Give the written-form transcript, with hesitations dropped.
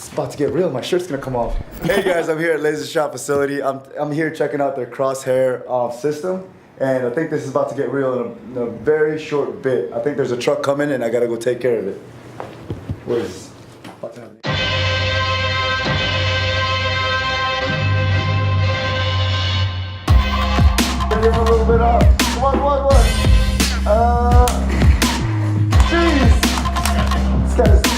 It's about to get real. My shirt's gonna come off. Hey guys, I'm here at Laser Shop Facility. I'm here checking out their Crosshair system, and I think this is about to get real in a very short bit. I think there's a truck coming, and I gotta go take care of it. What is about to happen? Give him a little bit up. Come on. Jeez. This guy's